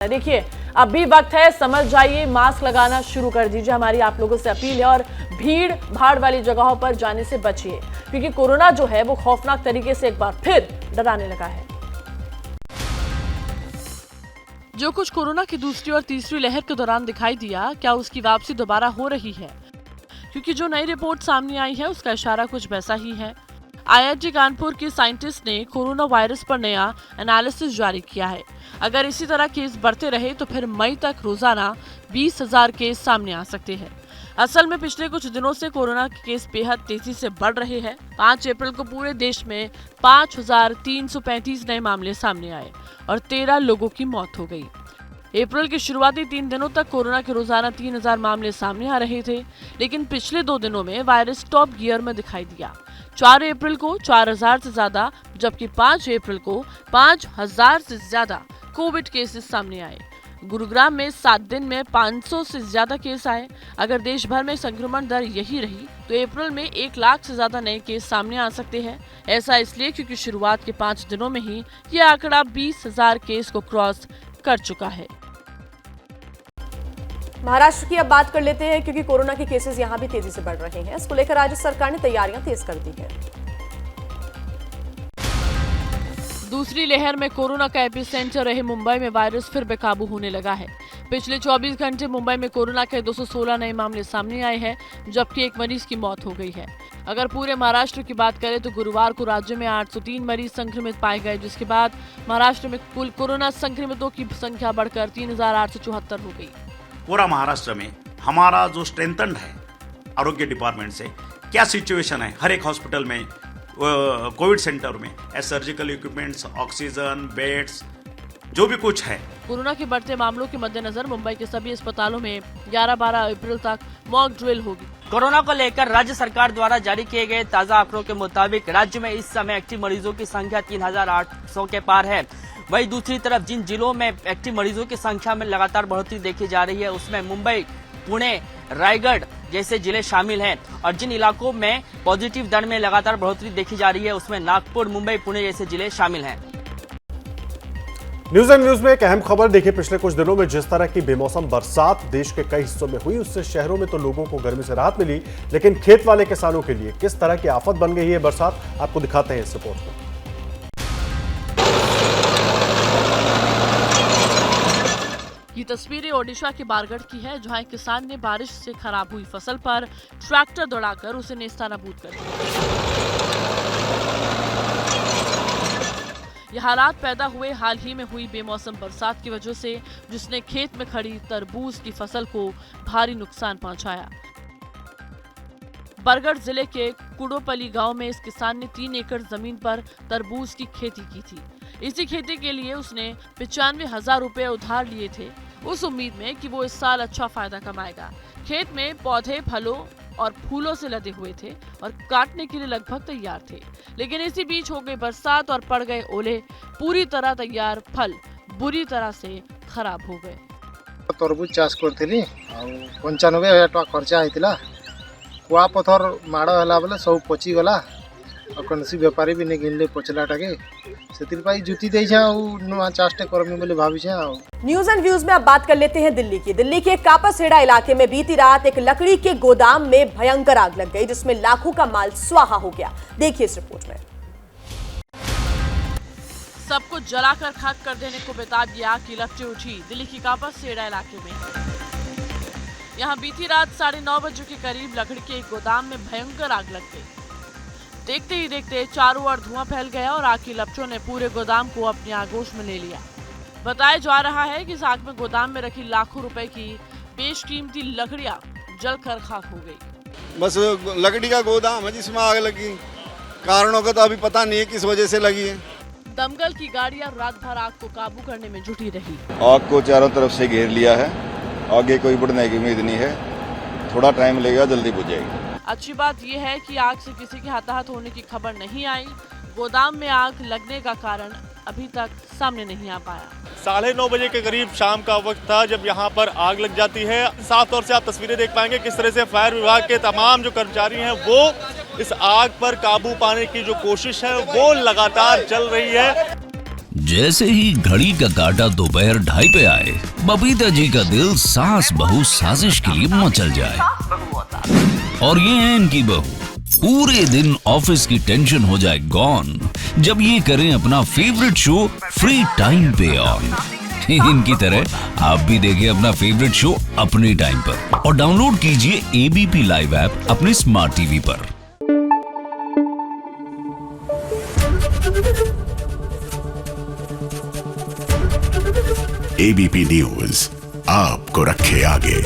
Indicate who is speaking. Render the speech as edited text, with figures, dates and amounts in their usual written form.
Speaker 1: देखिए, अभी वक्त है, समझ जाइए, मास्क लगाना शुरू कर दीजिए। हमारी आप लोगों से अपील है और भीड़ भाड़ वाली जगहों पर जाने से बचिए, क्योंकि कोरोना जो है वो खौफनाक तरीके से एक बार फिर डराने लगा है। जो कुछ कोरोना की दूसरी और तीसरी लहर के दौरान दिखाई दिया, क्या उसकी वापसी दोबारा हो रही है? क्योंकि जो नई रिपोर्ट सामने आई है उसका इशारा कुछ वैसा ही है। IIT कानपुर के साइंटिस्ट ने कोरोना वायरस पर नया एनालिसिस जारी किया है। अगर इसी तरह केस बढ़ते रहे तो फिर मई तक रोजाना 20,000 केस सामने आ सकते हैं। असल में पिछले कुछ दिनों से कोरोना के केस बेहद तेजी से बढ़ रहे हैं। 5 अप्रैल को पूरे देश में 5,335 नए मामले सामने आए और 13 लोगों की मौत हो गई। अप्रैल के शुरुआती 3 दिनों तक कोरोना के रोजाना 3,000 मामले सामने आ रहे थे, लेकिन पिछले 2 दिनों में वायरस टॉप गियर में दिखाई दिया। 4 अप्रैल को 4,000 से ज्यादा, जबकि 5 अप्रैल को 5,000 से ज्यादा कोविड केसेस सामने आए। गुरुग्राम में 7 दिन में 500 से ज्यादा केस आए। अगर देश भर में संक्रमण दर यही रही तो अप्रैल में 1 लाख से ज्यादा नए केस सामने आ सकते हैं। ऐसा इसलिए क्योंकि शुरुआत के 5 दिनों में ही यह आंकड़ा 20,000 केस को क्रॉस कर चुका है।
Speaker 2: महाराष्ट्र की अब बात कर लेते हैं, क्योंकि कोरोना के केसेस यहां भी तेजी से बढ़ रहे हैं। इसको लेकर राज्य सरकार ने तैयारियां तेज कर दी हैं।
Speaker 1: दूसरी लहर में कोरोना का एपिसेंटर रहे मुंबई में वायरस फिर बेकाबू होने लगा है। पिछले 24 घंटे मुंबई में कोरोना के 216 नए मामले सामने आए हैं, जबकि 1 मरीज की मौत हो गई है। अगर पूरे महाराष्ट्र की बात करें तो गुरुवार को राज्य में 803 मरीज संक्रमित पाए गए, जिसके बाद महाराष्ट्र में कुल कोरोना संक्रमितों की संख्या बढ़कर 3,874 हो गई।
Speaker 3: पूरा महाराष्ट्र में हमारा जो स्ट्रेंथन है आरोग्य डिपार्टमेंट से, क्या सिचुएशन है हर एक हॉस्पिटल में, कोविड सेंटर में, सर्जिकल इक्विपमेंट्स, ऑक्सीजन, बेड्स, जो भी कुछ है।
Speaker 1: कोरोना के बढ़ते मामलों के मद्देनजर मुंबई के सभी अस्पतालों में 11-12 अप्रैल तक मॉक ड्रिल होगी।
Speaker 4: कोरोना को लेकर राज्य सरकार द्वारा जारी किए गए ताजा आंकड़ों के मुताबिक राज्य में इस समय एक्टिव मरीजों की संख्या 3,800 के पार है। वहीं दूसरी तरफ जिन जिलों में एक्टिव मरीजों की संख्या में लगातार बढ़ोतरी देखी जा रही है, उसमें मुंबई, पुणे, रायगढ़ जैसे जिले शामिल हैं। और जिन इलाकों में पॉजिटिव दर में लगातार बढ़ोतरी देखी जा रही है, उसमें नागपुर, मुंबई, पुणे जैसे जिले शामिल हैं।
Speaker 5: न्यूज एंड व्यूज में एक अहम खबर देखिए, पिछले कुछ दिनों में जिस तरह की बेमौसम बरसात देश के कई हिस्सों में हुई, उससे शहरों में तो लोगों को गर्मी से राहत मिली, लेकिन खेत वाले किसानों के लिए किस तरह की आफत बन गई है बरसात, आपको दिखाते हैं इस रिपोर्ट में।
Speaker 1: ये तस्वीरें ओडिशा के बारगढ़ की है, जहां एक किसान ने बारिश से खराब हुई फसल पर ट्रैक्टर दौड़ाकर उसे नेस्तनाबूद कर दिया। ये हालात पैदा हुए हाल ही में हुई बेमौसम बरसात की वजह से, जिसने खेत में खड़ी तरबूज की फसल को भारी नुकसान पहुंचाया। बरगढ़ जिले के कुड़ोपली गांव में इस किसान ने 3 एकड़ जमीन पर तरबूज की खेती की थी। इसी खेती के लिए उसने 95,000 रुपए उधार लिए थे, उस उम्मीद में कि वो इस साल अच्छा फायदा कमाएगा। खेत में पौधे फलों और फूलों से लदे हुए थे और काटने के लिए लगभग तैयार थे, लेकिन इसी बीच हो गई बरसात और पड़ गए ओले। पूरी तरह तैयार फल बुरी तरह से खराब हो गए।
Speaker 6: तरबूज चाष करथिली आ 95,000 टका खर्चा आइतिला। कुआ पथर माड़ होला बेले सब पची गला आ कौनसी व्यापारी भी नहीं किनले पचलाटाके, सेतिर पाई जुती देई छा आ नुआ चाष्टे करमी बोले भाभी छा।
Speaker 2: न्यूज एंड व्यूज में अब बात कर लेते हैं दिल्ली की। दिल्ली के कापासेड़ा इलाके में बीती रात एक लकड़ी के गोदाम में भयंकर आग लग गई, जिसमें लाखों का माल स्वाहा हो गया। देखिए इस रिपोर्ट में।
Speaker 1: सब कुछ जलाकर खाक कर देने को बेताब ये आग की लपटें उठी दिल्ली की कापासेड़ा इलाके में। यहाँ बीती रात 9:30 बजे के करीब लकड़ी के एक गोदाम में भयंकर आग लग गई। देखते ही देखते चारों ओर धुआं फैल गया और आग की लपटों ने पूरे गोदाम को अपनी आगोश में ले लिया। बताया जा रहा है कि इस आग में गोदाम में रखी लाखों रुपए की बेशकीमती लकड़ियां जलकर खाक हो गई।
Speaker 7: बस लकड़ी का गोदाम है जिसमें आग लगी, कारणों का तो अभी पता नहीं है किस वजह से लगी है।
Speaker 1: दमकल की गाड़ियां रात भर आग को काबू करने में जुटी रही।
Speaker 7: आग को चारों तरफ से घेर लिया है, आगे कोई बढ़ने की उम्मीद नहीं है, थोड़ा टाइम लगेगा, जल्दी बुझ जाएगी।
Speaker 1: अच्छी बात यह है कि आग से किसी के हताहत होने की खबर नहीं आई। गोदाम में आग लगने का कारण अभी तक सामने नहीं आ पाया।
Speaker 8: 9:30 बजे के करीब शाम का वक्त था जब यहाँ पर आग लग जाती है। साफ तौर से आप तस्वीरें देख पाएंगे किस तरह से फायर विभाग के तमाम जो कर्मचारी हैं वो इस आग पर काबू पाने की जो कोशिश है वो लगातार चल रही है।
Speaker 9: जैसे ही घड़ी का काटा दोपहर 2:30 पे आए, बबीता जी का दिल सास बहू साजिश के लिए मचल जाए। और ये है इनकी बहू, पूरे दिन ऑफिस की टेंशन हो जाए गॉन जब ये करें अपना फेवरेट शो फ्री टाइम पे ऑन। इनकी तरह आप भी देखिए अपना फेवरेट शो अपने टाइम पर और डाउनलोड कीजिए एबीपी लाइव ऐप अपने स्मार्ट टीवी पर।
Speaker 10: एबीपी न्यूज आपको रखे आगे।